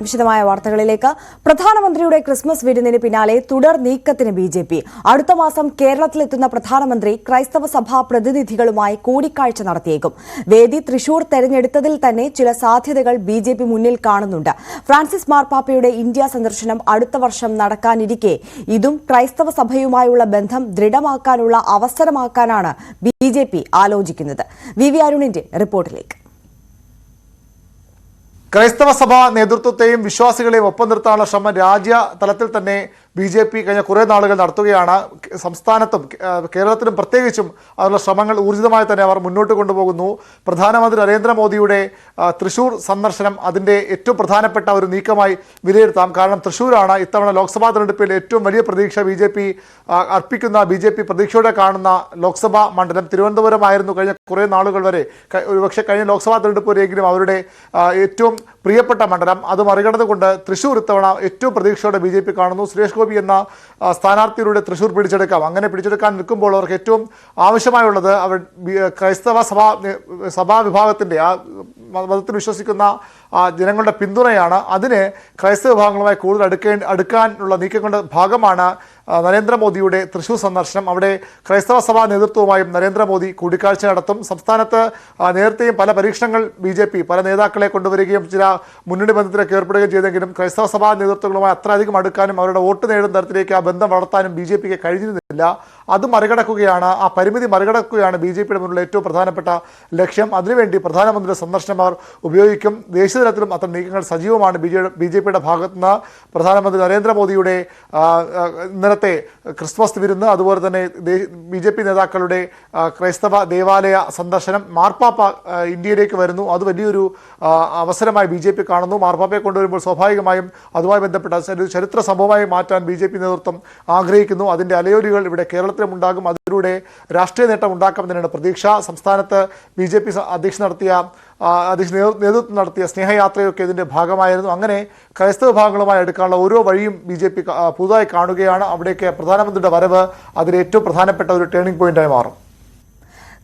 വിശദമായ വാർത്തകളിലേക്ക്. പ്രധാനമന്ത്രിയുടെ ക്രിസ്മസ് വിരുന്നിന് പിന്നാലെ തുടർ നീക്കത്തിന് ബിജെപി. അടുത്ത മാസം കേരളത്തിലെത്തുന്ന പ്രധാനമന്ത്രി ക്രൈസ്തവ സഭാ പ്രതിനിധികളുമായി കൂടിക്കാഴ്ച നടത്തിയേക്കും. വേദി തൃശൂർ തെരഞ്ഞെടുത്തതിൽ തന്നെ ചില സാധ്യതകൾ ബിജെപി മുന്നിൽ കാണുന്നുണ്ട്. ഫ്രാൻസിസ് മാർപ്പാപ്പയുടെ ഇന്ത്യ സന്ദർശനം അടുത്ത വർഷം നടക്കാനിരിക്കെ ഇതും ക്രൈസ്തവ സഭയുമായുള്ള ബന്ധം ദൃഢമാക്കാനുള്ള അവസരമാക്കാനാണ് ബിജെപി ആലോചിക്കുന്നത്. വി അരുണിന്റെ റിപ്പോർട്ടിലേക്ക്. ക്രൈസ്തവ സഭാ നേതൃത്വത്തെയും വിശ്വാസികളെയും ഒപ്പം നിർത്താനുള്ള ശ്രമം രാജ്യ തലത്തിൽ തന്നെ ബിജെപി കഴിഞ്ഞ കുറേ നാളുകൾ നടത്തുകയാണ്. സംസ്ഥാനത്തും കേരളത്തിലും പ്രത്യേകിച്ചും അതിനുള്ള ശ്രമങ്ങൾ ഊർജിതമായി തന്നെ അവർ മുന്നോട്ട് കൊണ്ടുപോകുന്നു. പ്രധാനമന്ത്രി നരേന്ദ്രമോദിയുടെ തൃശൂർ സന്ദർശനം അതിൻ്റെ ഏറ്റവും പ്രധാനപ്പെട്ട ഒരു നീക്കമായി വിലയിരുത്താം. കാരണം തൃശൂരാണ് ഇത്തവണ ലോക്സഭാ തെരഞ്ഞെടുപ്പിൽ ഏറ്റവും വലിയ പ്രതീക്ഷ ബിജെപി പ്രതീക്ഷയോടെ കാണുന്ന ലോക്സഭാ മണ്ഡലം തിരുവനന്തപുരമായിരുന്നു കഴിഞ്ഞ കുറേ നാളുകൾ വരെ. ഒരുപക്ഷെ കഴിഞ്ഞ ലോക്സഭാ തെരഞ്ഞെടുപ്പ് വരെയെങ്കിലും അവരുടെ ഏറ്റവും പ്രിയപ്പെട്ട മണ്ഡലം. അത് മറികടന്നുകൊണ്ട് തൃശൂർ ഇത്തവണ ഏറ്റവും പ്രതീക്ഷയോടെ ബിജെപി കാണുന്നു. സുരേഷ് ഗോപി എന്ന സ്ഥാനാർത്ഥിയുടെ തൃശൂർ പിടിച്ചെടുക്കാം. അങ്ങനെ പിടിച്ചെടുക്കാൻ നിൽക്കുമ്പോൾ അവർക്ക് ഏറ്റവും ആവശ്യമായുള്ളത് അവർ ക്രൈസ്തവ സഭാ വിഭാഗത്തിൻ്റെ ആ മതത്തിൽ വിശ്വസിക്കുന്ന ജനങ്ങളുടെ പിന്തുണയാണ്. അതിന് ക്രൈസ്തവ വിഭാഗങ്ങളുമായി കൂടുതൽ അടുക്കാനുള്ള നീക്കങ്ങളുടെ ഭാഗമാണ് നരേന്ദ്രമോദിയുടെ തൃശൂർ സന്ദർശനം. അവിടെ ക്രൈസ്തവ സഭാ നേതൃത്വവുമായും നരേന്ദ്രമോദി കൂടിക്കാഴ്ച നടത്തും. സംസ്ഥാനത്ത് നേരത്തെയും പല പരീക്ഷണങ്ങൾ ബിജെപി പല നേതാക്കളെ കൊണ്ടുവരികയും ചില മുന്നണി ബന്ധത്തിലേക്ക് ഏർപ്പെടുകയും ചെയ്തെങ്കിലും ക്രൈസ്തവ സഭാ നേതൃത്വങ്ങളുമായി അത്രയധികം അടുക്കാനും അവരുടെ വോട്ട് നേടുന്ന തരത്തിലേക്ക് ആ ബന്ധം വളർത്താനും ബിജെപിക്ക് കഴിഞ്ഞിരുന്നില്ല. അത് മറികടക്കുകയാണ്, ആ പരിമിതി മറികടക്കുകയാണ് ബിജെപിയുടെ മുന്നിലുള്ള ഏറ്റവും പ്രധാനപ്പെട്ട ലക്ഷ്യം. അതിനുവേണ്ടി പ്രധാനമന്ത്രിയുടെ സന്ദർശനം അവർ ഉപയോഗിക്കും. ദേശീയ തലത്തിലും അത്തരം നീക്കങ്ങൾ സജീവമാണ് ബിജെപിയുടെ ഭാഗത്തുനിന്ന്. പ്രധാനമന്ത്രി നരേന്ദ്രമോദിയുടെ ഇന്നലത്തെ ക്രിസ്മസ് വിരുന്ന്, അതുപോലെ തന്നെ ബിജെപി നേതാക്കളുടെ ക്രൈസ്തവ ദേവാലയ സന്ദർശനം, മാർപ്പാപ്പ ഇന്ത്യയിലേക്ക് വരുന്നു, അത് വലിയൊരു അവസരമായി ബിജെപി കാണുന്നു. മാർപ്പാപ്പയെ കൊണ്ടുവരുമ്പോൾ സ്വാഭാവികമായും അതുമായി ബന്ധപ്പെട്ട ചരിത്ര സംഭവമായി മാറ്റാൻ ബിജെപി നേതൃത്വം ആഗ്രഹിക്കുന്നു. അതിൻ്റെ അലയൊലികൾ ഇവിടെ കേരളത്തിലും ഉണ്ടാകും. അതിലൂടെ രാഷ്ട്രീയ നേട്ടം ഉണ്ടാക്കാമെന്നാണ് പ്രതീക്ഷ. സംസ്ഥാനത്ത് ബിജെപി നേതൃത്വം നടത്തിയ സ്നേഹയാത്രയൊക്കെ ഇതിൻ്റെ ഭാഗമായിരുന്നു. അങ്ങനെ ക്രൈസ്തവ വിഭാഗങ്ങളുമായി എടുക്കാനുള്ള ഓരോ വഴിയും ബിജെപി പുതുതായി കാണുകയാണ്. അവിടേക്ക് പ്രധാനമന്ത്രിയുടെ വരവ് അതിൽ ഏറ്റവും പ്രധാനപ്പെട്ട ഒരു ടേണിംഗ് പോയിന്റായി മാറും.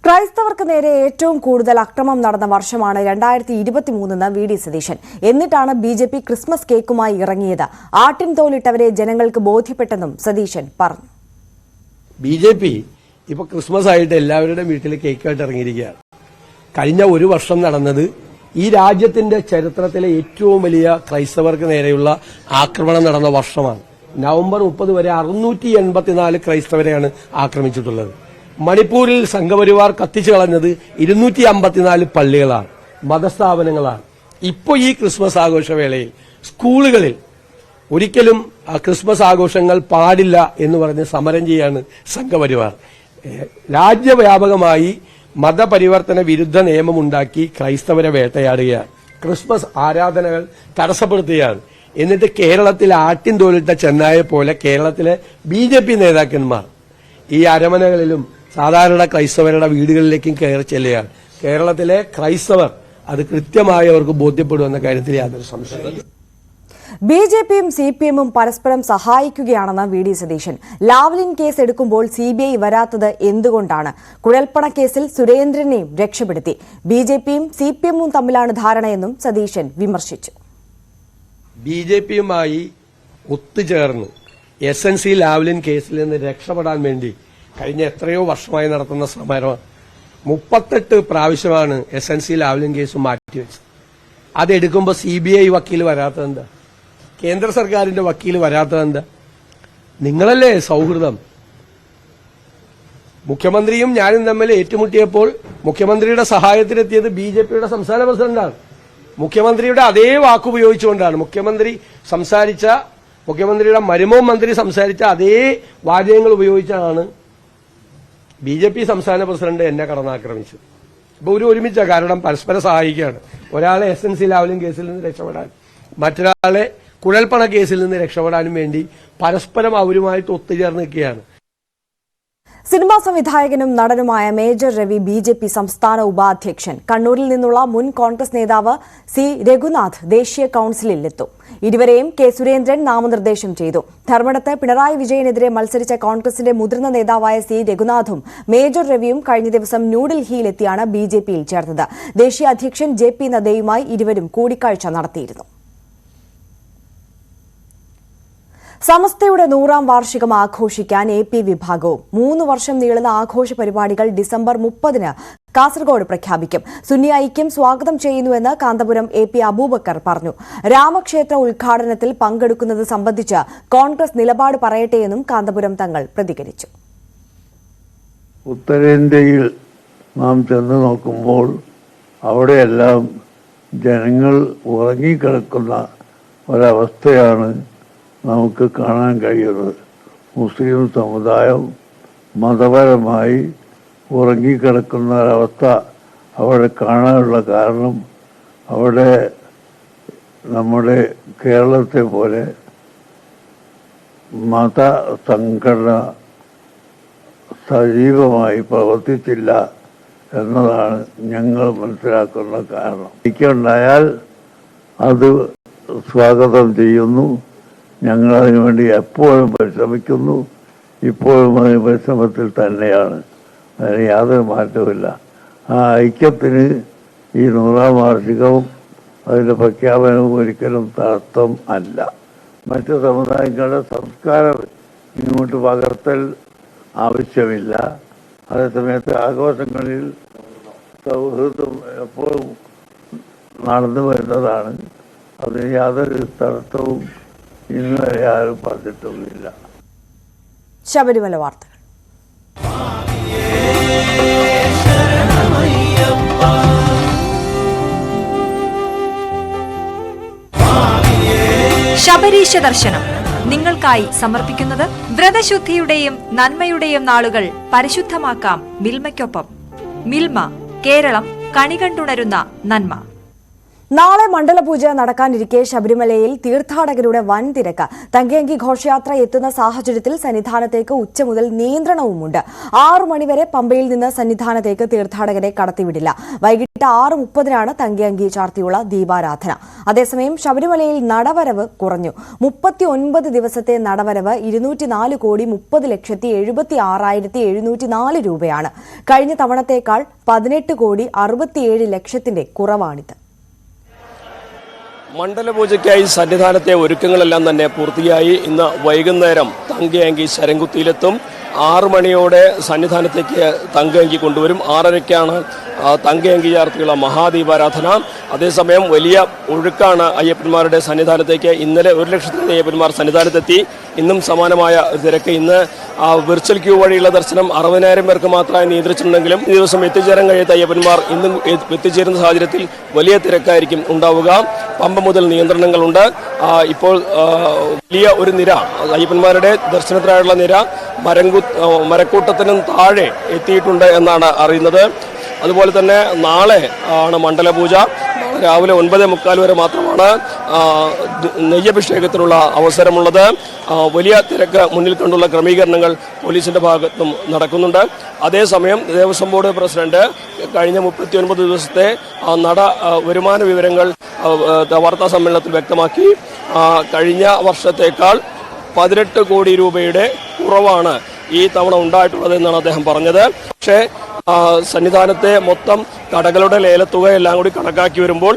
ക്രൈസ്തവർക്ക് നേരെ ഏറ്റവും കൂടുതൽ അക്രമം നടന്ന വർഷമാണ് 2023 വി ഡി സതീശൻ. എന്നിട്ടാണ് ബിജെപി ക്രിസ്മസ് കേക്കുമായി ഇറങ്ങിയത്. ആട്ടിൻ തോലിട്ടവരെ ജനങ്ങൾക്ക് ബോധ്യപ്പെട്ടെന്നും സതീശൻ പറഞ്ഞു. ബിജെപി ഇപ്പൊ ക്രിസ്മസ് ആയിട്ട് എല്ലാവരുടെയും വീട്ടിൽ കേക്കായിട്ട് ഇറങ്ങിയിരിക്കുകയാണ്. കഴിഞ്ഞ ഒരു വർഷം നടന്നത് ഈ രാജ്യത്തിന്റെ ചരിത്രത്തിലെ ഏറ്റവും വലിയ ക്രൈസ്തവർക്ക് നേരെയുള്ള ആക്രമണം നടന്ന വർഷമാണ്. നവംബർ 30 വരെ 684 ക്രൈസ്തവരെയാണ് ആക്രമിച്ചിട്ടുള്ളത്. മണിപ്പൂരിൽ സംഘപരിവാർ കത്തിച്ചു കളഞ്ഞത് 254 പള്ളികളാണ്, മതസ്ഥാപനങ്ങളാണ്. ഇപ്പോൾ ഈ ക്രിസ്മസ് ആഘോഷവേളയിൽ സ്കൂളുകളിൽ ഒരിക്കലും ക്രിസ്മസ് ആഘോഷങ്ങൾ പാടില്ല എന്ന് പറഞ്ഞ് സമരം ചെയ്യാണ് സംഘപരിവാർ. രാജ്യവ്യാപകമായി മതപരിവർത്തന വിരുദ്ധ നിയമമുണ്ടാക്കി ക്രൈസ്തവരെ വേട്ടയാടുകയാണ്, ക്രിസ്മസ് ആരാധനകൾ തടസ്സപ്പെടുത്തുകയാണ്. എന്നിട്ട് കേരളത്തിൽ ആട്ടിൻ തോലിട്ട ചെന്നായെ പോലെ കേരളത്തിലെ ബിജെപി നേതാക്കന്മാർ ഈ അരമനകളിലും സാധാരണ ക്രൈസ്തവരുടെ വീടുകളിലേക്കും കയറി ചെല്ലുകയാണ്. കേരളത്തിലെ ക്രൈസ്തവർ അത് കൃത്യമായി അവർക്ക് ബോധ്യപ്പെടുമെന്ന കാര്യത്തിൽ യാതൊരു സംശയമില്ല. ബിജെപിയും സിപിഎമ്മും പരസ്പരം സഹായിക്കുകയാണെന്ന് V D Satheesan. Lavalin case എടുക്കുമ്പോൾ സിബിഐ വരാത്തത് എന്തുകൊണ്ടാണ്? കുഴൽപ്പണ കേസിൽ സുരേന്ദ്രനെയും രക്ഷപ്പെടുത്തി. ബിജെപിയും സിപിഎമ്മും തമ്മിലാണ് ധാരണയെന്നും സതീശൻ വിമർശിച്ചു. ബിജെപിയുമായി ഒത്തുചേർന്ന് SNC ലാവ്ലിൻ കേസിൽ നിന്ന് രക്ഷപ്പെടാൻ വേണ്ടി കഴിഞ്ഞ എത്രയോ വർഷമായി നടത്തുന്ന സമരം 38 പ്രാവശ്യമാണ് SNC ലാവ്ലിൻ കേസ് മാറ്റിവെച്ചത്. അതെടുക്കുമ്പോൾ CBI വക്കീൽ വരാത്തതെന്താ? കേന്ദ്ര സർക്കാരിന്റെ വക്കീൽ വരാത്തതെന്താ? നിങ്ങളല്ലേ സൗഹൃദം? മുഖ്യമന്ത്രിയും ഞാനും തമ്മിൽ ഏറ്റുമുട്ടിയപ്പോൾ മുഖ്യമന്ത്രിയുടെ സഹായത്തിനെത്തിയത് BJPയുടെ സംസ്ഥാന പ്രസിഡന്റാണ്. മുഖ്യമന്ത്രിയുടെ അതേ വാക്കുപയോഗിച്ചുകൊണ്ടാണ് മുഖ്യമന്ത്രിയുടെ മരുമോൻ മന്ത്രി സംസാരിച്ച അതേ വാചകങ്ങൾ ഉപയോഗിച്ചാണ് BJP സംസ്ഥാന പ്രസിഡന്റ് എന്നെ കടന്നാക്രമിച്ചത്. ഇപ്പൊ ഒരുമിച്ച കാരണം പരസ്പരം സഹായിക്കുകയാണ്. ഒരാളെ SNC ലാവ്ലിൻ കേസിൽ നിന്ന് രക്ഷപ്പെടാൻ, മറ്റൊരാളെ കുഴൽപ്പണ കേസിൽ നിന്ന് രക്ഷപ്പെടാനും വേണ്ടി പരസ്പരം അവരുമായിട്ട് ഒത്തുചേർന്ന് നിൽക്കുകയാണ്. സിനിമാ സംവിധായകനും നടനുമായ മേജർ രവി ബിജെപി സംസ്ഥാന ഉപാധ്യക്ഷൻ. കണ്ണൂരിൽ നിന്നുള്ള മുൻ കോൺഗ്രസ് നേതാവ് സി രഘുനാഥ് ദേശീയ കൌൺസിലിലെത്തും. ഇരുവരെയും കെ സുരേന്ദ്രൻ നാമനിർദ്ദേശം ചെയ്തു. ധർമ്മടത്ത് പിണറായി വിജയനെതിരെ മത്സരിച്ച കോൺഗ്രസിന്റെ മുതിർന്ന നേതാവായ സി രഘുനാഥും മേജർ രവിയും കഴിഞ്ഞ ദിവസം ന്യൂഡൽഹിയിലെത്തിയാണ് ബിജെപിയിൽ ചേർന്നത്. ദേശീയ അധ്യക്ഷൻ JP നദ്ദയുമായി ഇരുവരും കൂടിക്കാഴ്ച നടത്തിയിരുന്നു. സമസ്തയുടെ 100ാം വാർഷികം ആഘോഷിക്കാൻ AP വിഭാഗവും 3 വർഷം നീളുന്ന ആഘോഷ പരിപാടികൾ ഡിസംബർ 30-ന് കാസർഗോഡ് പ്രഖ്യാപിക്കും. സുന്നി ഐക്യം സ്വാഗതം ചെയ്യുന്നുവെന്ന് കാന്തപുരം AP അബൂബക്കർ പറഞ്ഞു. രാമക്ഷേത്ര ഉദ്ഘാടനത്തിൽ പങ്കെടുക്കുന്നത് സംബന്ധിച്ച് കോൺഗ്രസ് നിലപാട് പറയട്ടെയെന്നും കാന്തപുരം തങ്ങൾ പ്രതികരിച്ചു. ഉത്തരേന്ത്യയിൽ നാം ചെന്ന് നോക്കുമ്പോൾ അവിടെയെല്ലാം ജനങ്ങൾ ഉറങ്ങിക്കിടക്കുന്ന ഒരവസ്ഥയാണ് നമുക്ക് കാണാൻ കഴിയുന്നത്. മുസ്ലിം സമുദായം മതപരമായി ഉറങ്ങിക്കിടക്കുന്ന ഒരവസ്ഥ അവിടെ കാണാനുള്ള കാരണം അവിടെ നമ്മുടെ കേരളത്തെ പോലെ മത സംഘടന സജീവമായി പ്രവർത്തിച്ചില്ല എന്നതാണ് ഞങ്ങൾ മനസ്സിലാക്കുന്ന കാരണം. എനിക്കുണ്ടായാൽ അത് സ്വാഗതം ചെയ്യുന്നു. ഞങ്ങൾ അതിനുവേണ്ടി എപ്പോഴും പരിശ്രമിക്കുന്നു. ഇപ്പോഴും അതിന് പരിശ്രമത്തിൽ തന്നെയാണ്. അതിന് യാതൊരു മാറ്റവുമില്ല. ആ ഐക്യത്തിന് ഈ 100ാം വാർഷികവും അതിൻ്റെ പ്രഖ്യാപനവും ഒരിക്കലും തടസ്സം അല്ല. മറ്റ് സമുദായങ്ങളുടെ സംസ്കാരം ഇങ്ങോട്ട് പകർത്തൽ ആവശ്യമില്ല. അതേസമയത്ത് ആഘോഷങ്ങളിൽ സൗഹൃദം എപ്പോഴും നടന്നു വരുന്നതാണ്. അതിന് യാതൊരു തടസ്സവും ഇന്ന് വരെ ആരും പറഞ്ഞിട്ടുമില്ല. ശബരിമല വാർത്തകൾ. ശബരീശ ദർശനം നിങ്ങൾക്കായി സമർപ്പിക്കുന്നത് വ്രതശുദ്ധിയുടെയും നന്മയുടെയും നാളുകൾ പരിശുദ്ധമാക്കാം മിൽമയ്ക്കൊപ്പം. മിൽമ, കേരളം കണികണ്ടുണരുന്ന നന്മ. നാളെ മണ്ഡലപൂജ നടക്കാനിരിക്കെ ശബരിമലയിൽ തീർത്ഥാടകരുടെ വൻ തിരക്ക്. തങ്കയങ്കി ഘോഷയാത്ര എത്തുന്ന സാഹചര്യത്തിൽ സന്നിധാനത്തേക്ക് ഉച്ച മുതൽ നിയന്ത്രണവുമുണ്ട്. 6 മണിവരെ പമ്പയിൽ നിന്ന് സന്നിധാനത്തേക്ക് തീർത്ഥാടകരെ കടത്തിവിടില്ല. വൈകിട്ട് 6:30-നാണ് തങ്കയങ്കി ചാർത്തിയുള്ള ദീപാരാധന. അതേസമയം ശബരിമലയിൽ നടവരവ് കുറഞ്ഞു. 39 ദിവസത്തെ നടവരവ് 204,30,76,704 രൂപയാണ്. കഴിഞ്ഞ തവണത്തേക്കാൾ 18,67,00,000 കുറവാണിത്. മണ്ഡലപൂജയ്ക്കായി സന്നിധാനത്തെ ഒരുക്കങ്ങളെല്ലാം തന്നെ പൂർത്തിയായി. ഇന്ന് വൈകുന്നേരം തങ്കയങ്കി ശരംകുത്തിയിലെത്തും. 6 മണിയോടെ സന്നിധാനത്തേക്ക് തങ്കയങ്കി കൊണ്ടുവരും. 6:30-ക്കാണ് തങ്കയങ്കി ചാർത്തിയുള്ള മഹാദീപാരാധന. അതേസമയം വലിയ ഒഴുക്കാണ് അയ്യപ്പന്മാരുടെ സന്നിധാനത്തേക്ക്. ഇന്നലെ 1,00,000 അയ്യപ്പന്മാർ സന്നിധാനത്തെത്തി. ഇന്നും സമാനമായ തിരക്ക്. ഇന്ന് വിർച്വൽ ക്യൂ വഴിയുള്ള ദർശനം 60,000 പേർക്ക് മാത്രമായി നിയന്ത്രിച്ചിട്ടുണ്ടെങ്കിലും ഈ ദിവസം എത്തിച്ചേരാൻ കഴിയാത്ത അയ്യപ്പന്മാർ ഇന്നും എത്തിച്ചേരുന്ന സാഹചര്യത്തിൽ വലിയ തിരക്കായിരിക്കും ഉണ്ടാവുക. പമ്പ മുതൽ നിയന്ത്രണങ്ങളുണ്ട്. ഇപ്പോൾ വലിയ ഒരു നിര അയ്യപ്പന്മാരുടെ ദർശനത്തിനായുള്ള നിര മരക്കൂട്ടത്തിനും താഴെ എത്തിയിട്ടുണ്ട് എന്നാണ് അറിയുന്നത്. അതുപോലെ തന്നെ നാളെ ആണ് മണ്ഡലപൂജ. രാവിലെ 9:45 വരെ മാത്രമാണ് നെയ്യഭിഷേകത്തിനുള്ള അവസരമുള്ളത്. വലിയ തിരക്ക് മുന്നിൽ കണ്ടുള്ള ക്രമീകരണങ്ങൾ പോലീസിന്റെ ഭാഗത്തും നടക്കുന്നുണ്ട്. അതേസമയം ദേവസ്വം ബോർഡ് പ്രസിഡന്റ് കഴിഞ്ഞ 39 ദിവസത്തെ നട വരുമാന വിവരങ്ങൾ വാർത്താ സമ്മേളനത്തിൽ വ്യക്തമാക്കി. കഴിഞ്ഞ വർഷത്തേക്കാൾ 18 കോടി രൂപയുടെ കുറവാണ് ഈ തവണ ഉണ്ടായിട്ടുള്ളത് എന്നാണ് അദ്ദേഹം പറഞ്ഞത്. പക്ഷേ സന്നിധാനത്തെ മൊത്തം കടകളുടെ ലേലത്തുക എല്ലാം കൂടി കണക്കാക്കി വരുമ്പോൾ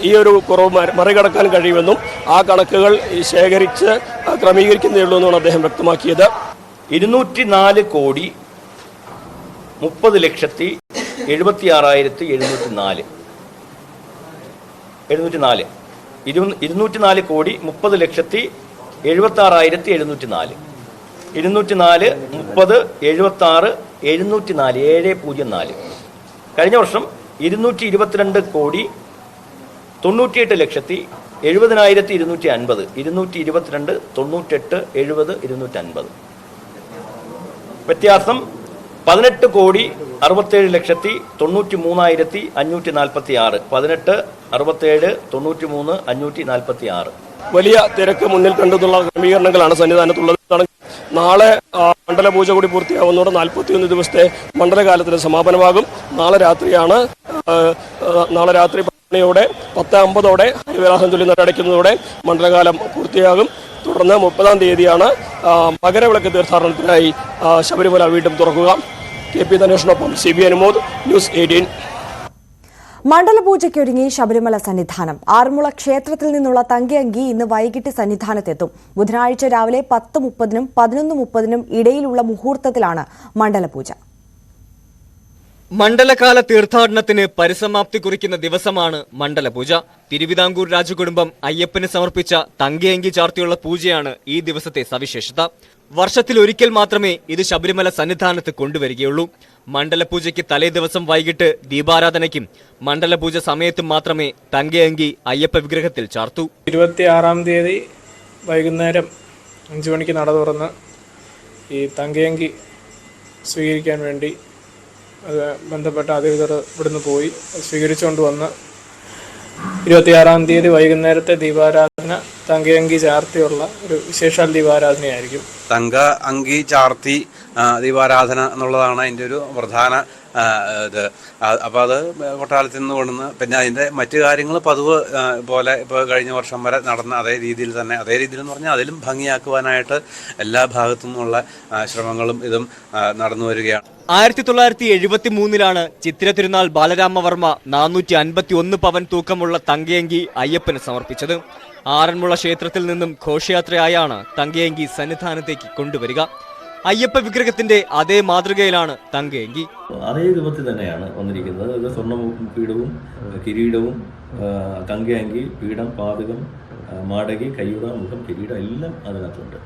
ഈ ഒരു കുറവ് മറികടക്കാൻ കഴിയുമെന്നും ആ കണക്കുകൾ ശേഖരിച്ച് ക്രമീകരിക്കുന്നേ ഉള്ളൂ എന്നാണ് അദ്ദേഹം വ്യക്തമാക്കിയത്. 204,30,76,704 204,30,76,704 204 30 76 704 704. കഴിഞ്ഞ വർഷം 222,98,70,250 222 98 70 250. വ്യത്യാസം 18,67,93,546 18 67 93 546. വലിയ തിരക്ക് മുന്നിൽ കണ്ടെന്നുള്ള ക്രമീകരണങ്ങളാണ് സന്നിധാനത്തുള്ളത്. നാളെ മണ്ഡലപൂജ കൂടി പൂർത്തിയാവുന്നതോടെ 41 ദിവസത്തെ മണ്ഡലകാലത്തിന് സമാപനമാകും. നാളെ രാത്രി 10 മണിയോടെ 10:50 ഹരിവരാസനം ചൊല്ലി നടയടയ്ക്കുന്നതോടെ മണ്ഡലകാലം പൂർത്തിയാകും. തുടർന്ന് 30-ാം തീയതിയാണ് മകരവിളക്ക് തീർത്ഥാടനത്തിനായി ശബരിമല വീണ്ടും തുറക്കുക. KP ധനേഷിനൊപ്പം CB അനുമോദ്, ന്യൂസ് 18. മണ്ഡലപൂജയ്ക്കൊരുങ്ങി ശബരിമല സന്നിധാനം. ആറന്മുള ക്ഷേത്രത്തിൽ നിന്നുള്ള തങ്കയങ്കി ഇന്ന് വൈകിട്ട് സന്നിധാനത്തെത്തും. ബുധനാഴ്ച രാവിലെ 10:30-നും 11:30-നും ഇടയിലുള്ള മുഹൂർത്തത്തിലാണ് മണ്ഡലപൂജ. മണ്ഡലകാല തീർത്ഥാടനത്തിന് പരിസമാപ്തി കുറിക്കുന്ന ദിവസമാണ് മണ്ഡലപൂജ. തിരുവിതാംകൂർ രാജകുടുംബം അയ്യപ്പന് സമർപ്പിച്ച തങ്കയങ്കി ചാർത്തിയുള്ള പൂജയാണ് ഈ ദിവസത്തെ സവിശേഷത. വർഷത്തിലൊരിക്കൽ മാത്രമേ ഇത് ശബരിമല സന്നിധാനത്ത് കൊണ്ടുവരികയുള്ളൂ. മണ്ഡലപൂജയ്ക്ക് തലേ ദിവസം വൈകിട്ട് ദീപാരാധനയ്ക്കും മണ്ഡലപൂജ സമയത്തും മാത്രമേ തങ്കയങ്കി അയ്യപ്പ വിഗ്രഹത്തിൽ ചാർത്തൂ. 26-ാം തീയതി വൈകുന്നേരം 5 മണിക്ക് നട തുറന്ന് ഈ തങ്കയങ്കി സ്വീകരിക്കാൻ വേണ്ടി അത് ബന്ധപ്പെട്ട അധികൃതർ ഇവിടുന്ന് പോയി സ്വീകരിച്ചുകൊണ്ട് വന്ന് 26-ാം തീയതി വൈകുന്നേരത്തെ ദീപാരാധന തങ്കയങ്കി ചാർത്തിയുള്ള ഒരു വിശേഷാൽ ദീപാരാധനയായിരിക്കും. തങ്ക അങ്കി ചാർത്തി ദീപാരാധന എന്നുള്ളതാണ് അതിൻ്റെ ഒരു പ്രധാന ഇത്. അപ്പോൾ അത് കൊട്ടാരത്തിൽ നിന്ന് കൊണ്ടുവന്ന് പിന്നെ അതിൻ്റെ മറ്റു കാര്യങ്ങൾ പതിവ് പോലെ ഇപ്പോൾ കഴിഞ്ഞ വർഷം വരെ നടന്ന അതേ രീതിയിൽ എന്ന് പറഞ്ഞാൽ അതിലും ഭംഗിയാക്കുവാനായിട്ട് എല്ലാ ഭാഗത്തു നിന്നുള്ള ശ്രമങ്ങളും ഇതും നടന്നു വരികയാണ്. 1973-ലാണ് ചിത്തിര തിരുനാൾ ബാലരാമവർമ്മ 451 പവൻ തൂക്കമുള്ള തങ്കയങ്കി അയ്യപ്പന് സമർപ്പിച്ചത്. ആറന്മുള ക്ഷേത്രത്തിൽ നിന്നും ഘോഷയാത്രയായാണ് തങ്കയങ്കി സന്നിധാനത്തേക്ക് കൊണ്ടുവരിക. അയ്യപ്പ വിഗ്രഹത്തിന്റെ അതേ മാതൃകയിലാണ് തങ്കയങ്കി. അതേ രൂപത്തിൽ തന്നെയാണ് വന്നിരിക്കുന്നത്. ഇത് സ്വർണ്ണ പീഠവും കിരീടവും തങ്കയങ്കി പീഠം പാതകം മാടകി കയ്യുറ മുഖം കിരീടം എല്ലാം അതിനകത്തുണ്ട്.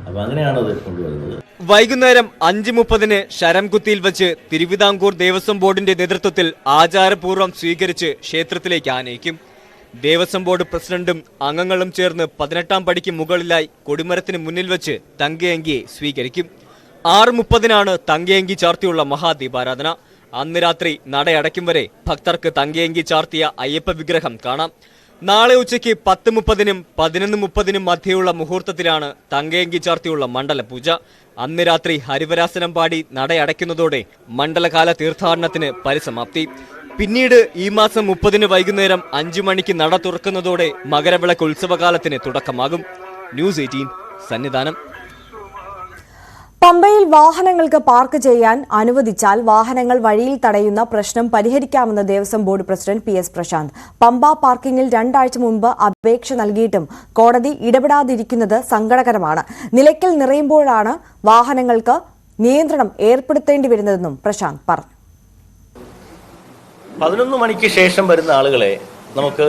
അപ്പൊ അങ്ങനെയാണ് അത് കൊണ്ടുവരുന്നത്. വൈകുന്നേരം 5:30-ന് ശരംകുത്തിയിൽ വെച്ച് തിരുവിതാംകൂർ ദേവസ്വം ബോർഡിന്റെ നേതൃത്വത്തിൽ ആചാരപൂർവ്വം സ്വീകരിച്ച് ക്ഷേത്രത്തിലേക്ക് ആനയിക്കും. ദേവസ്വം ബോർഡ് പ്രസിഡന്റും അംഗങ്ങളും ചേർന്ന് 18-ാം പടിക്ക് മുകളിലായി കൊടിമരത്തിന് മുന്നിൽ വെച്ച് തങ്കയങ്കിയെ സ്വീകരിക്കും. 6:30-നാണ് തങ്കയങ്കി ചാർത്തിയുള്ള മഹാദീപാരാധന. അന്ന് രാത്രി നടയടയ്ക്കും വരെ ഭക്തർക്ക് തങ്കയങ്കി ചാർത്തിയ അയ്യപ്പ വിഗ്രഹം കാണാം. നാളെ ഉച്ചയ്ക്ക് 10:30-നും 11:30-നും മധ്യയുള്ള മുഹൂർത്തത്തിലാണ് തങ്കയങ്കി ചാർത്തിയുള്ള മണ്ഡലപൂജ. അന്ന് രാത്രി ഹരിവരാസനം പാടി നടയടയ്ക്കുന്നതോടെ മണ്ഡലകാല തീർത്ഥാടനത്തിന് പരിസമാപ്തി. പിന്നീട് ഈ മാസം 30-ന് വൈകുന്നേരം 5 മണിക്ക് നട തുറക്കുന്നതോടെ മകരവിളക്ക് ഉത്സവകാലത്തിന് തുടക്കമാകും. ന്യൂസ് 18 സന്നിധാനം. പമ്പയിൽ വാഹനങ്ങൾക്ക് പാർക്ക് ചെയ്യാൻ അനുവദിച്ചാൽ വാഹനങ്ങൾ വഴിയിൽ തടയുന്ന പ്രശ്നം പരിഹരിക്കാമെന്ന് Devaswom board president PS Prashanth. Pamba പാർക്കിംഗിൽ 2 ആഴ്ച മുൻപ് അപേക്ഷ നൽകിയിട്ടും കോടതി ഇടപെടാതിരിക്കുന്നത് സങ്കടകരമാണ്. നിലയ്ക്കൽ നിറയുമ്പോഴാണ് വാഹനങ്ങൾക്ക് നിയന്ത്രണം ഏർപ്പെടുത്തേണ്ടി വരുന്നതെന്നും പ്രശാന്ത് പറഞ്ഞു. 11 മണിക്ക് ശേഷം വരുന്ന ആളുകളെ നമുക്ക്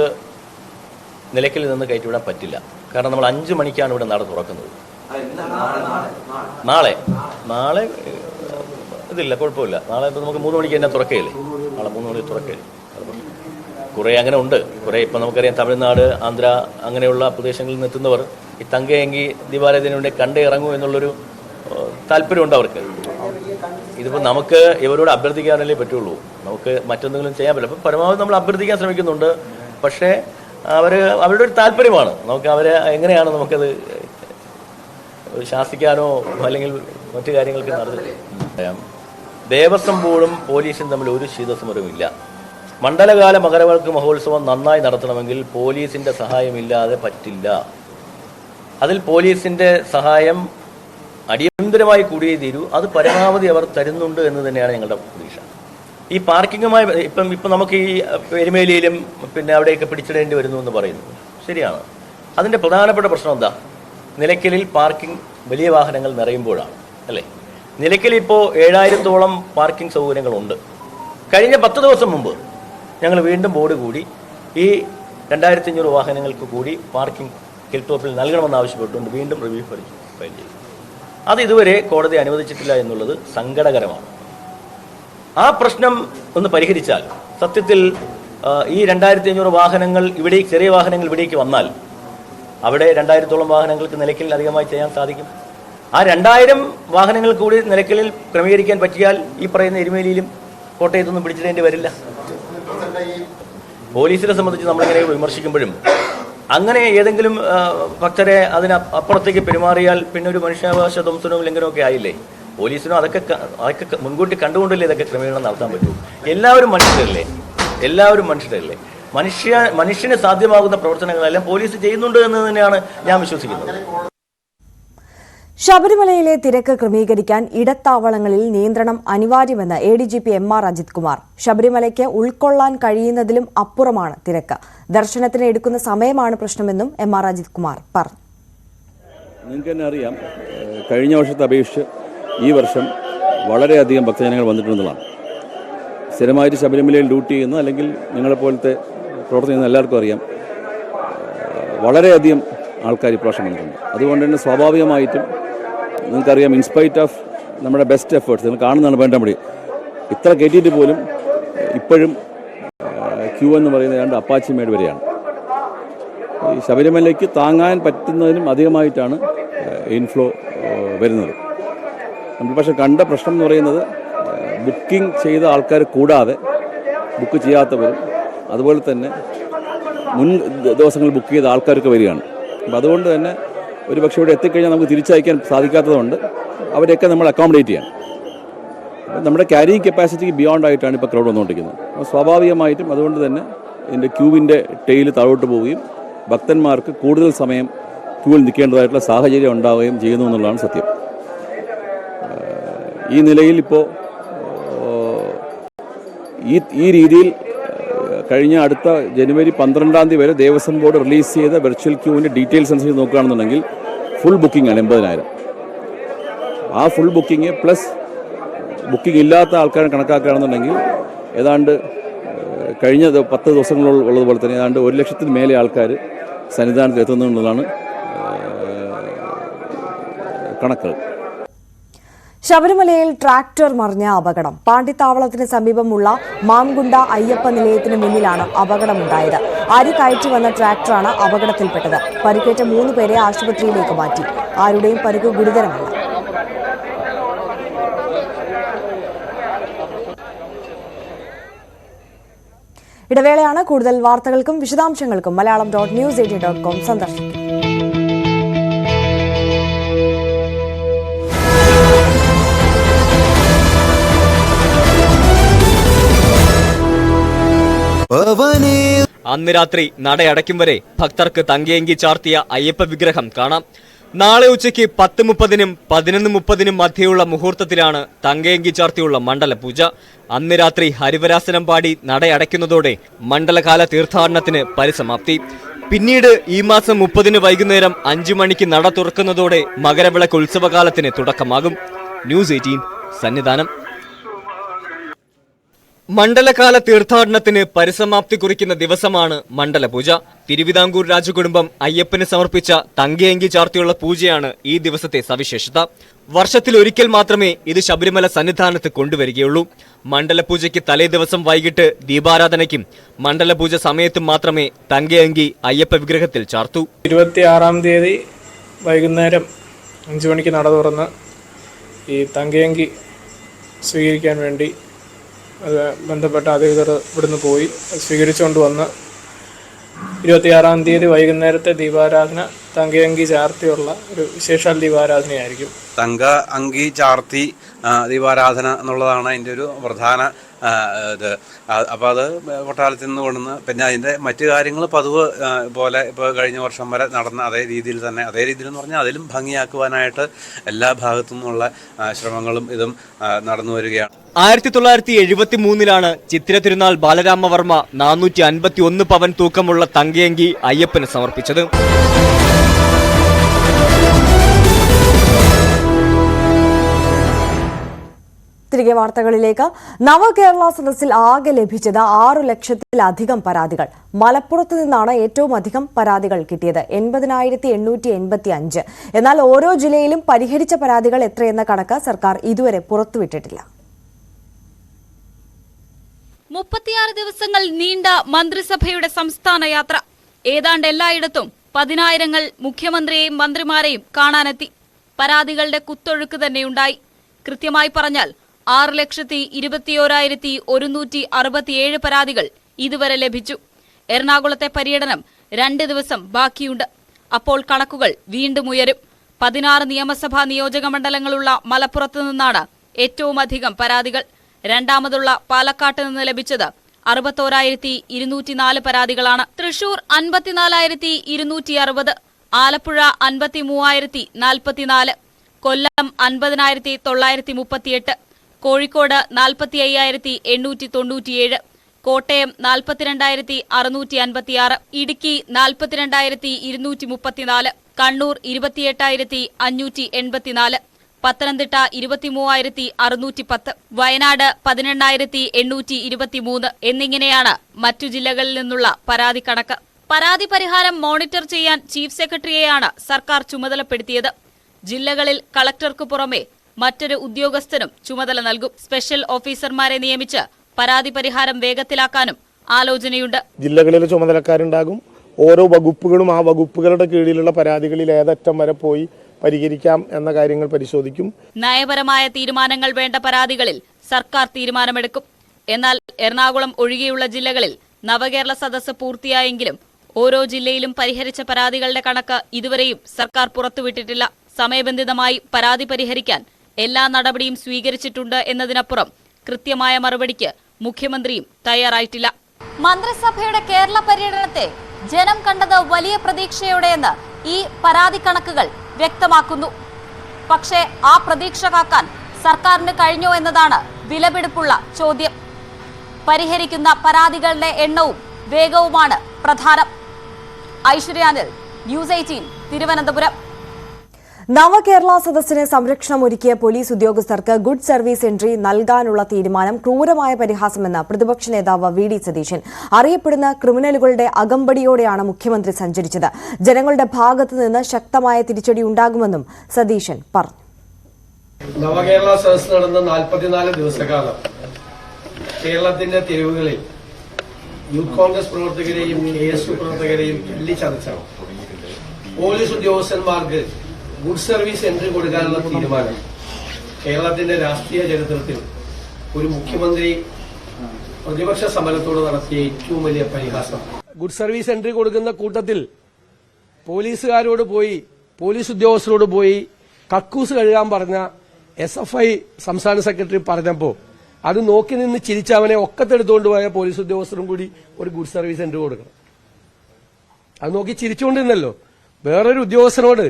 നിലയ്ക്കൽ നിന്ന് കയറ്റിവിടാൻ പറ്റില്ല. കാരണം നമ്മൾ 5 മണിക്കാണ് ഇവിടെ നട തുറക്കുന്നത്. നാളെ ഇതില്ല, കുഴപ്പമില്ല. നാളെ ഇപ്പോൾ നമുക്ക് 3 മണിക്ക് തന്നെ തുറക്കുകയില്ലേ. നാളെ 3 മണിക്ക് തുറക്കുകയില്ലേ. കുറേ അങ്ങനെ ഉണ്ട്. കുറേ ഇപ്പം നമുക്കറിയാം തമിഴ്നാട്, ആന്ധ്ര അങ്ങനെയുള്ള പ്രദേശങ്ങളിൽ നിന്ന് എത്തുന്നവർ ഈ തങ്കയങ്കി ദീപാരാധന വേണ്ടി കണ്ടേ ഇറങ്ങൂ എന്നുള്ളൊരു താല്പര്യമുണ്ട് അവർക്ക്. ഇതിപ്പോൾ നമുക്ക് ഇവരോട് അഭ്യർത്ഥിക്കാനല്ലേ പറ്റുള്ളൂ. നമുക്ക് മറ്റെന്തെങ്കിലും ചെയ്യാൻ പറ്റില്ല. അപ്പം പരമാവധി നമ്മൾ അഭ്യർത്ഥിക്കാൻ ശ്രമിക്കുന്നുണ്ട്. പക്ഷേ അവരുടെ ഒരു താല്പര്യമാണ്. നമുക്ക് അവരെ എങ്ങനെയാണ് നമുക്കത് ശാസിക്കാനോ അല്ലെങ്കിൽ മറ്റു കാര്യങ്ങൾക്ക് നടത്താം. ദേവസ്വം ബോർഡും പോലീസും തമ്മിൽ ഒരു ശീതസമരവുമില്ല. മണ്ഡലകാല മകരവിളക്ക് മഹോത്സവം നന്നായി നടത്തണമെങ്കിൽ പോലീസിൻ്റെ സഹായമില്ലാതെ പറ്റില്ല. അതിൽ പോലീസിൻ്റെ സഹായം അടിയന്തരമായി കൂടിയേ തീരൂ. അത് പരമാവധി അവർ തരുന്നുണ്ട് എന്ന് തന്നെയാണ് ഞങ്ങളുടെ പ്രതീക്ഷ. ഈ പാർക്കിങ്ങുമായി ഇപ്പം നമുക്ക് ഈ എരുമേലിയിലും പിന്നെ അവിടെയൊക്കെ പിടിച്ചിടേണ്ടി വരുന്നു എന്ന് പറയുന്നു. ശരിയാണ്. അതിൻ്റെ പ്രധാനപ്പെട്ട പ്രശ്നം എന്താ? നിലയ്ക്കലിൽ പാർക്കിംഗ് വലിയ വാഹനങ്ങൾ നിറയുമ്പോഴാണ് അല്ലേ. നിലയ്ക്കലിൽ ഇപ്പോൾ 7000-ഓളം പാർക്കിംഗ് സൗകര്യങ്ങളുണ്ട്. കഴിഞ്ഞ 10 ദിവസം മുമ്പ് ഞങ്ങൾ വീണ്ടും ബോർഡ് കൂടി ഈ 2500 വാഹനങ്ങൾക്ക് കൂടി പാർക്കിംഗ് ഹിൽ ടോപ്പിൽ നൽകണമെന്ന് ആവശ്യപ്പെട്ടുകൊണ്ട് വീണ്ടും റിവ്യൂ ഫയൽ ചെയ്തു. അത് ഇതുവരെ കോടതി അനുവദിച്ചിട്ടില്ല എന്നുള്ളത് സങ്കടകരമാണ്. ആ പ്രശ്നം ഒന്ന് പരിഹരിച്ചാൽ സത്യത്തിൽ ഈ 2500 വാഹനങ്ങൾ ചെറിയ വാഹനങ്ങൾ ഇവിടേക്ക് വന്നാൽ അവിടെ 2000-ഓളം വാഹനങ്ങൾക്ക് നിലയ്ക്കലിൽ അധികമായി ചെയ്യാൻ സാധിക്കും. ആ 2000 വാഹനങ്ങൾ കൂടി നിലയ്ക്കലിൽ ക്രമീകരിക്കാൻ പറ്റിയാൽ ഈ പറയുന്ന എരുമേലിയിലും കോട്ടയത്തൊന്നും പിടിച്ചിടേണ്ടി വരില്ല. പോലീസിനെ സംബന്ധിച്ച് നമ്മളിങ്ങനെ വിമർശിക്കുമ്പോഴും അങ്ങനെ ഏതെങ്കിലും ഭക്തരെ അപ്പുറത്തേക്ക് പെരുമാറിയാൽ പിന്നെ ഒരു മനുഷ്യാവകാശ ധ്വംസനവും ലംഘനമൊക്കെ ആയില്ലേ. പോലീസിനും അതൊക്കെ മുൻകൂട്ടി കണ്ടുകൊണ്ടല്ലേ ഇതൊക്കെ ക്രമീകരണം നടത്താൻ പറ്റൂ. എല്ലാവരും മനുഷ്യരല്ലേ. മനുഷ്യന് സാധ്യമാകുന്ന പ്രവർത്തനങ്ങളെല്ലാം പോലീസ് ചെയ്യുന്നുണ്ട് എന്ന് തന്നെയാണ് ഞാൻ വിശ്വസിക്കുന്നത്. ശബരിമലയിലെ തിരക്ക് ക്രമീകരിക്കാൻ ഇടത്താവളങ്ങളിൽ നിയന്ത്രണം അനിവാര്യമെന്ന് ADGP MR അജിത് കുമാർ. ശബരിമലയ്ക്ക് ഉൾക്കൊള്ളാൻ കഴിയുന്നതിലും അപ്പുറമാണ് തിരക്ക്. ദർശനത്തിന് എടുക്കുന്ന സമയമാണ് പ്രശ്നമെന്നും MR അജിത് കുമാർ പറഞ്ഞു. നിങ്ങൾക്ക് തന്നെ അറിയാം, കഴിഞ്ഞ വർഷത്തെ അപേക്ഷിച്ച് ഈ വർഷം വളരെയധികം ഭക്തജനങ്ങൾ വന്നിട്ടുള്ളതാണ്. സ്ഥിരമായിട്ട് ശബരിമലയിൽ ഡ്യൂട്ടി ചെയ്യുന്ന അല്ലെങ്കിൽ നിങ്ങളെപ്പോലത്തെ പ്രവർത്തിക്കുന്ന എല്ലാവർക്കും അറിയാം, വളരെയധികം ആൾക്കാർ ഇപ്രാവശ്യം വന്നിട്ടുണ്ട്. അതുകൊണ്ട് തന്നെ സ്വാഭാവികമായിട്ടും നിങ്ങൾക്കറിയാം, ഇൻസ്പൈറ്റ് ഓഫ് നമ്മുടെ ബെസ്റ്റ് എഫേർട്സ് നിങ്ങൾ കാണുന്നതാണ് വേണ്ടപടി ഇത്ര കയറ്റിയിട്ട് പോലും ഇപ്പോഴും ക്യൂ എന്ന് പറയുന്നത് രണ്ട് അപ്പാച്ചിമേട് വരെയാണ്. ഈ ശബരിമലയ്ക്ക് താങ്ങാൻ പറ്റുന്നതിനും അധികമായിട്ടാണ് ഇൻഫ്ലോ വരുന്നത്. നമ്മൾ പക്ഷേ കണ്ട പ്രശ്നം എന്ന് പറയുന്നത് ബുക്കിംഗ് ചെയ്ത ആൾക്കാർ കൂടാതെ ബുക്ക് ചെയ്യാത്തവരും അതുപോലെ തന്നെ മുൻ ദിവസങ്ങൾ ബുക്ക് ചെയ്ത ആൾക്കാർക്ക് വരികയാണ്. അപ്പോൾ അതുകൊണ്ട് തന്നെ ഒരു പക്ഷേ ഇവിടെ എത്തിക്കഴിഞ്ഞാൽ നമുക്ക് തിരിച്ചയക്കാൻ സാധിക്കാത്തതുകൊണ്ട് അവരെയൊക്കെ നമ്മൾ അക്കോമഡേറ്റ് ചെയ്യണം. നമ്മുടെ ക്യാരിയിങ് കപ്പാസിറ്റിക്ക് ബിയോണ്ട് ആയിട്ടാണ് ഇപ്പോൾ ക്രൗഡ് വന്നുകൊണ്ടിരിക്കുന്നത്. അപ്പോൾ സ്വാഭാവികമായിട്ടും അതുകൊണ്ട് തന്നെ ഇതിൻ്റെ ക്യൂവിൻ്റെ ടെയിൽ താഴോട്ട് പോവുകയും ഭക്തന്മാർക്ക് കൂടുതൽ സമയം ക്യൂവിൽ നിൽക്കേണ്ടതായിട്ടുള്ള സാഹചര്യം ഉണ്ടാവുകയും ചെയ്യുന്നു എന്നുള്ളതാണ് സത്യം. ഈ നിലയിൽ ഇപ്പോൾ ഈ രീതിയിൽ കഴിഞ്ഞ അടുത്ത ജനുവരി 12 വരെ ദേവസ്വം ബോർഡ് റിലീസ് ചെയ്ത വെർച്വൽ ക്യൂവിൻ്റെ ഡീറ്റെയിൽസ് അനുസരിച്ച് നോക്കുകയാണെന്നുണ്ടെങ്കിൽ ഫുൾ ബുക്കിംഗ് ആണ് 80,000. ആ ഫുൾ ബുക്കിംഗ് പ്ലസ് ബുക്കിംഗ് ഇല്ലാത്ത ആൾക്കാരെ കണക്കാക്കുകയാണെന്നുണ്ടെങ്കിൽ ഏതാണ്ട് കഴിഞ്ഞ 10 ദിവസങ്ങളുള്ളതുപോലെ തന്നെ ഏതാണ്ട് 1 ലക്ഷത്തിന് മേലെ ആൾക്കാർ സന്നിധാനത്തിൽ എത്തുന്നുള്ളതാണ് കണക്കുകൾ. ശബരിമലയിൽ ട്രാക്ടർ മറിഞ്ഞ അപകടം. പാണ്ടിത്താവളത്തിന് സമീപമുള്ള മാംഗുണ്ട അയ്യപ്പ നിലയത്തിന് മുന്നിലാണ് അപകടമുണ്ടായത്. അരി കയറ്റി വന്ന ട്രാക്ടറാണ് അപകടത്തിൽപ്പെട്ടത്. പരിക്കേറ്റ 3 പേരെ ആശുപത്രിയിലേക്ക് മാറ്റി. ആരുടെയും പരിക്ക് ഗുരുതരമല്ല. ഇടവേളയാണ്. കൂടുതൽ വാർത്തകൾക്കും വിശദാംശങ്ങൾക്കും malayalam.news18.com സന്ദർശിക്കും. അന്ന് രാത്രി നടയടയ്ക്കും വരെ ഭക്തർക്ക് തങ്കയങ്കി ചാർത്തിയ അയ്യപ്പ വിഗ്രഹം കാണാം. നാളെ ഉച്ചയ്ക്ക് 10:30-നും 11:30-നും മധ്യയുള്ള മുഹൂർത്തത്തിലാണ് തങ്കയങ്കി ചാർത്തിയുള്ള മണ്ഡലപൂജ. അന്ന് രാത്രി ഹരിവരാസനം പാടി നടയടയ്ക്കുന്നതോടെ മണ്ഡലകാല തീർത്ഥാടനത്തിന് പരിസമാപ്തി. പിന്നീട് ഈ മാസം 30-ന് വൈകുന്നേരം 5 മണിക്ക് നട തുറക്കുന്നതോടെ മകരവിളക്ക് ഉത്സവകാലത്തിന് തുടക്കമാകും. ന്യൂസ് 18 സന്നിധാനം. മണ്ഡലകാല തീർത്ഥാടനത്തിന് പരിസമാപ്തി കുറിക്കുന്ന ദിവസമാണ് മണ്ഡലപൂജ. തിരുവിതാംകൂർ രാജകുടുംബം അയ്യപ്പന് സമർപ്പിച്ച തങ്കയങ്കി ചാർത്തിയുള്ള പൂജയാണ് ഈ ദിവസത്തെ സവിശേഷത. വർഷത്തിലൊരിക്കൽ മാത്രമേ ഇത് ശബരിമല സന്നിധാനത്ത് കൊണ്ടുവരികയുള്ളൂ. മണ്ഡലപൂജയ്ക്ക് തലേ ദിവസം വൈകിട്ട് ദീപാരാധനയ്ക്കും മണ്ഡലപൂജ സമയത്തും മാത്രമേ തങ്കയങ്കി അയ്യപ്പ വിഗ്രഹത്തിൽ ചാർത്തു. 26-ാം തീയതി വൈകുന്നേരം 5 മണിക്ക് നട തുറന്ന് ഈ തങ്കയങ്കി സ്വീകരിക്കാൻ വേണ്ടി അത് ബന്ധപ്പെട്ട അധികൃതർ ഇവിടുന്ന് പോയി സ്വീകരിച്ചുകൊണ്ട് വന്ന് 26-ാം തീയതി വൈകുന്നേരത്തെ ദീപാരാധന തങ്കയങ്കി ചാർത്തിയുള്ള ഒരു വിശേഷാൽ ദീപാരാധനയായിരിക്കും. തങ്ക അങ്കി ചാർത്തി ദീപാരാധന എന്നുള്ളതാണ് അതിൻ്റെ ഒരു പ്രധാന ഇത്. അപ്പോൾ അത് കൊട്ടാരത്തിൽ നിന്ന് കൊണ്ടുവന്ന് പിന്നെ അതിൻ്റെ മറ്റു കാര്യങ്ങൾ പതിവ് പോലെ ഇപ്പോൾ കഴിഞ്ഞ വർഷം വരെ നടന്ന അതേ രീതിയിൽ തന്നെ, അതേ രീതിയിൽ എന്ന് പറഞ്ഞാൽ അതിലും ഭംഗിയാക്കുവാനായിട്ട് എല്ലാ ഭാഗത്തു നിന്നുള്ള ശ്രമങ്ങളും ഇതും നടന്നു വരികയാണ്. 1973-ലാണ് ചിത്തിര തിരുനാൾ ബാലരാമവർമ്മ 451 പവൻ തൂക്കമുള്ള തങ്കയങ്കി അയ്യപ്പന് സമർപ്പിച്ചത്. തിരികെ വാർത്തകളിലേക്ക്. നവകേരള സദസ്സിൽ ആകെ ലഭിച്ചത് 6 ലക്ഷത്തിലധികം പരാതികൾ. മലപ്പുറത്ത് നിന്നാണ് ഏറ്റവും അധികം പരാതികൾ കിട്ടിയത്, 80,885. എന്നാൽ ഓരോ ജില്ലയിലും പരിഹരിച്ച പരാതികൾ എത്രയെന്ന കണക്ക് സർക്കാർ ഇതുവരെ പുറത്തുവിട്ടിട്ടില്ല. 36 ദിവസങ്ങൾ നീണ്ട മന്ത്രിസഭയുടെ സംസ്ഥാന യാത്ര. ഏതാണ്ട് എല്ലായിടത്തും 10,000-ങ്ങൾ മുഖ്യമന്ത്രിയെയും മന്ത്രിമാരെയും കാണാനെത്തി. പരാതികളുടെ കുത്തൊഴുക്ക് തന്നെയുണ്ടായി. കൃത്യമായി പറഞ്ഞാൽ 6,21,167 പരാതികൾ ഇതുവരെ ലഭിച്ചു. എറണാകുളത്തെ പര്യടനം 2 ദിവസം ബാക്കിയുണ്ട്. അപ്പോൾ കണക്കുകൾ വീണ്ടും ഉയരും. 16 നിയമസഭാ നിയോജക മണ്ഡലങ്ങളുള്ള മലപ്പുറത്ത് നിന്നാണ് ഏറ്റവും അധികം പരാതികൾ. രണ്ടാമതുള്ള പാലക്കാട്ട് നിന്ന് ലഭിച്ചത് 61,204 പരാതികളാണ്. തൃശൂർ 54,260, ആലപ്പുഴ 53,044, കൊല്ലം 50,938, കോഴിക്കോട് 45,897, കോട്ടയം 42,656, ഇടുക്കി 42,234, കണ്ണൂർ 28,584, പത്തനംതിട്ട 23,610, വയനാട് 18,823 എന്നിങ്ങനെയാണ് മറ്റു ജില്ലകളിൽ നിന്നുള്ള പരാതി കണക്ക്. പരാതി പരിഹാരം മോണിറ്റർ ചെയ്യാൻ ചീഫ് സെക്രട്ടറിയെയാണ് സർക്കാർ ചുമതലപ്പെടുത്തിയത്. ജില്ലകളിൽ കളക്ടർക്ക് പുറമെ മറ്റൊരു ഉദ്യോഗസ്ഥനും ചുമതല നൽകും. സ്പെഷ്യൽ ഓഫീസർമാരെ നിയമിച്ച് പരാതി പരിഹാരം വേഗത്തിലാക്കാനും ആലോചനയുണ്ട്. ജില്ലകളിൽ ചുമതലക്കാരുണ്ടാകും. ഓരോ വകുപ്പുകളും ആ വകുപ്പുകളുടെ കീഴിലുള്ള പരാതികളിൽ ഏതറ്റം വരെ പോയി പരിഹരിക്കാം എന്ന കാര്യങ്ങൾ പരിശോധിക്കും. നയപരമായ തീരുമാനങ്ങൾ വേണ്ട പരാതികളിൽ സർക്കാർ തീരുമാനമെടുക്കും. എന്നാൽ എറണാകുളം ഒഴികെയുള്ള ജില്ലകളിൽ നവകേരള സദസ്സ് പൂർത്തിയായെങ്കിലും ഓരോ ജില്ലയിലും പരിഹരിച്ച പരാതികളുടെ കണക്ക് ഇതുവരെയും സർക്കാർ പുറത്തുവിട്ടിട്ടില്ല. സമയബന്ധിതമായി പരാതി പരിഹരിക്കാൻ എല്ലാ നടപടിയും സ്വീകരിച്ചിട്ടുണ്ട് എന്നതിനപ്പുറം കൃത്യമായ മറുപടിക്ക് മുഖ്യമന്ത്രിയും തയ്യാറായിട്ടില്ല. മന്ത്രിസഭയുടെ കേരള പര്യടനത്തെ ജനം കണ്ടത് വലിയ പ്രതീക്ഷയോടെയെന്ന് ഈ പരാതി കണക്കുകൾ വ്യക്തമാക്കുന്നു. പക്ഷേ ആ പ്രതീക്ഷ കാക്കാൻ സർക്കാരിന് കഴിഞ്ഞോ എന്നതാണ് വിലപിടിപ്പുള്ള ചോദ്യം. പരിഹരിക്കുന്ന പരാതികളുടെ എണ്ണവും വേഗവുമാണ് പ്രധാനം. ഐശ്വര്യാനിൽ, ന്യൂസ് 18, തിരുവനന്തപുരം. നവകേരള സദസ്സിന് സംരക്ഷണം ഒരുക്കിയ പോലീസ് ഉദ്യോഗസ്ഥർക്ക് ഗുഡ് സർവീസ് എൻട്രി നൽകാനുള്ള തീരുമാനം ക്രൂരമായ പരിഹാസമെന്ന് പ്രതിപക്ഷ നേതാവ് വി ഡി സതീശൻ. അറിയപ്പെടുന്ന ക്രിമിനലുകളുടെ അകമ്പടിയോടെയാണ് മുഖ്യമന്ത്രി സഞ്ചരിച്ചത്. ജനങ്ങളുടെ ഭാഗത്തു നിന്ന് ശക്തമായ തിരിച്ചടി ഉണ്ടാകുമെന്നും സതീശൻ പറഞ്ഞു. നവകേരള സദസ് നടന്ന 44 ദിവസക്കാലം കേരളത്തിന്റെ തെരുവുകളിൽ യൂത്ത് കോൺഗ്രസ് പ്രവർത്തകരെയും KSU പ്രവർത്തകരെയും തല്ലിച്ചതച്ചാണ്. പോലീസ് ഉദ്യോഗസ്ഥന്മാർക്ക് ഗുഡ് സർവീസ് എൻട്രി കൊടുക്കാനുള്ള തീരുമാനം കേരളത്തിന്റെ രാഷ്ട്രീയ ചരിത്രത്തിൽ ഒരു മുഖ്യമന്ത്രി പ്രതിപക്ഷ സമരത്തോട് നടത്തിയ ഏറ്റവും വലിയ പരിഹാസം. ഗുഡ് സർവീസ് എൻട്രി കൊടുക്കുന്ന കൂട്ടത്തിൽ പോലീസുകാരോട് പോയി, പോലീസ് ഉദ്യോഗസ്ഥരോട് പോയി കക്കൂസ് കഴുകാൻ പറഞ്ഞ SFI സംസ്ഥാന സെക്രട്ടറി പറഞ്ഞപ്പോ അത് നോക്കി നിന്ന് ചിരിച്ചവനെ ഒക്കത്തെടുത്തുകൊണ്ട് പോയ പോലീസ് ഉദ്യോഗസ്ഥരും കൂടി ഒരു ഗുഡ് സർവീസ് എൻട്രി കൊടുക്കണം. അത് നോക്കി ചിരിച്ചുകൊണ്ടിരുന്നല്ലോ. വേറൊരു ഉദ്യോഗസ്ഥനോട്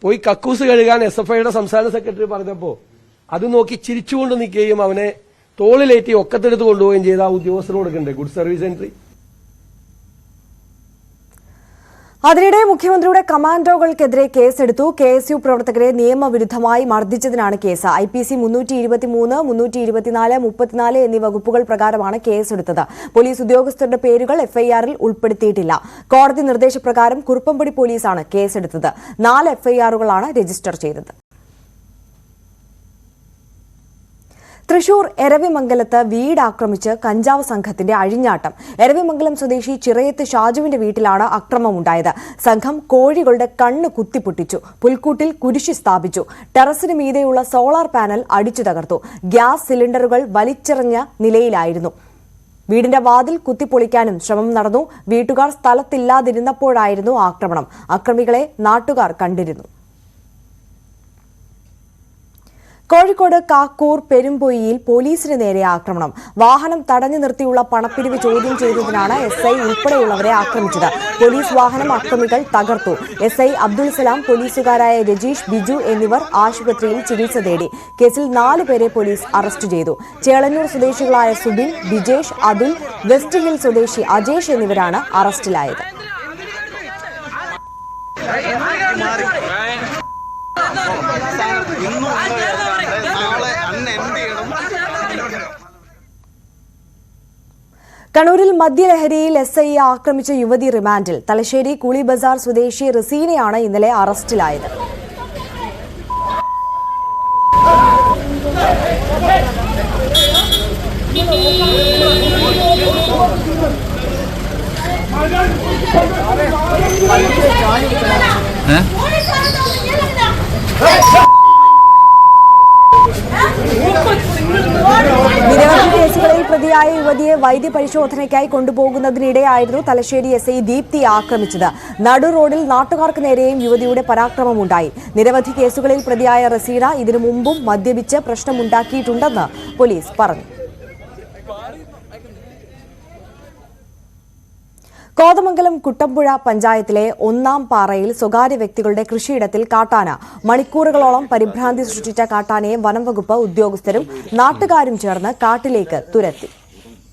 പോയി കക്കൂസ് കഴുകാൻ SFIയുടെ സംസ്ഥാന സെക്രട്ടറി പറഞ്ഞപ്പോ അത് നോക്കി ചിരിച്ചുകൊണ്ട് നിൽക്കുകയും അവനെ തോളിലേറ്റി ഒക്കത്തെടുത്ത് കൊണ്ടുപോവുകയും ചെയ്ത ആ ഉദ്യോഗസ്ഥന് കൊടുക്കണ്ടേ ഗുഡ് സർവീസ് എൻട്രി? അതിനിടെ മുഖ്യമന്ത്രിയുടെ കമാൻഡോകൾക്കെതിരെ കേസെടുത്തു. KSU പ്രവർത്തകരെ നിയമവിരുദ്ധമായി മർദ്ദിച്ചതിനാണ് കേസ്. IPC 323, 324, 34 എന്നീ വകുപ്പുകൾ പ്രകാരമാണ് കേസെടുത്തത്. പോലീസ് ഉദ്യോഗസ്ഥരുടെ പേരുകൾ FIRൽ ഉൾപ്പെടുത്തിയിട്ടില്ല. കോടതി നിർദ്ദേശപ്രകാരം കുറുപ്പംപടി പോലീസാണ് കേസെടുത്തത്. 4 FIRകളാണ് രജിസ്റ്റർ ചെയ്തത്. തൃശൂർ എരവിമംഗലത്ത് വീട് ആക്രമിച്ച് കഞ്ചാവ് സംഘത്തിന്റെ അഴിഞ്ഞാട്ടം. എരവിമംഗലം സ്വദേശി ചിറയത്ത് ഷാജുവിന്റെ വീട്ടിലാണ് അക്രമമുണ്ടായത്. സംഘം കോഴികളുടെ കണ്ണ് കുത്തിപ്പൊട്ടിച്ചു, പുൽക്കൂട്ടിൽ കുരിശ് സ്ഥാപിച്ചു, ടെറസിന് മീതെയുള്ള സോളാർ പാനൽ അടിച്ചു തകർത്തു. ഗ്യാസ് സിലിണ്ടറുകൾ വലിച്ചെറിഞ്ഞ നിലയിലായിരുന്നു. വീടിന്റെ വാതിൽ കുത്തിപ്പൊളിക്കാനും ശ്രമം നടന്നു. വീട്ടുകാർ സ്ഥലത്തില്ലാതിരുന്നപ്പോഴായിരുന്നു ആക്രമണം. അക്രമികളെ നാട്ടുകാർ കണ്ടിരുന്നു. കോഴിക്കോട് കാക്കൂർ പെരുമ്പൊയ്യിൽ പോലീസിന് നേരെ ആക്രമണം. വാഹനം തടഞ്ഞു നിർത്തിയുള്ള പണപ്പിരിവ് ചോദ്യം ചെയ്തതിനാണ് SI ഉൾപ്പെടെയുള്ളവരെ ആക്രമിച്ചത്. പോലീസ് വാഹനം അക്രമികൾ തകർത്തു. SI അബ്ദുൾ സലാം, പോലീസുകാരായ രജീഷ്, ബിജു എന്നിവർ ആശുപത്രിയിൽ ചികിത്സ തേടി. കേസിൽ 4 പേരെ പോലീസ് അറസ്റ്റ് ചെയ്തു. ചേളന്നൂർ സ്വദേശികളായ സുബിൻ, ബിജേഷ്, അതുൽ, വെസ്റ്റ് ഹിൽ സ്വദേശി അജേഷ് എന്നിവരാണ് അറസ്റ്റിലായത്. കണ്ണൂരിൽ മദ്യലഹരിയിൽ SI ആക്രമിച്ച യുവതി റിമാൻഡിൽ. തലശ്ശേരി കൂളി ബസാർ സ്വദേശി റസീനയാണ് ഇന്നലെ അറസ്റ്റിലായത്. നിരവധി കേസുകളിൽ പ്രതിയായ യുവതിയെ വൈദ്യപരിശോധനയ്ക്കായി കൊണ്ടുപോകുന്നതിനിടെയായിരുന്നു തലശ്ശേരി SI ദീപ്തി ആക്രമിച്ചത്. നടു റോഡിൽ നാട്ടുകാർക്ക് നേരെയും യുവതിയുടെ പരാക്രമമുണ്ടായി. നിരവധി കേസുകളിൽ പ്രതിയായ റസീന ഇതിനു മുമ്പും മദ്യപിച്ച് പ്രശ്നമുണ്ടാക്കിയിട്ടുണ്ടെന്ന് പോലീസ് പറഞ്ഞു. കോതമംഗലം കുട്ടമ്പുഴ പഞ്ചായത്തിലെ ഒന്നാം പാറയിൽ സ്വകാര്യ വ്യക്തികളുടെ കൃഷിയിടത്തിൽ കാട്ടാന. മണിക്കൂറുകളോളം പരിഭ്രാന്തി സൃഷ്ടിച്ച കാട്ടാനയെ വനം വകുപ്പ് ഉദ്യോഗസ്ഥരും നാട്ടുകാരും ചേർന്ന് കാട്ടിലേക്ക് തുരത്തി.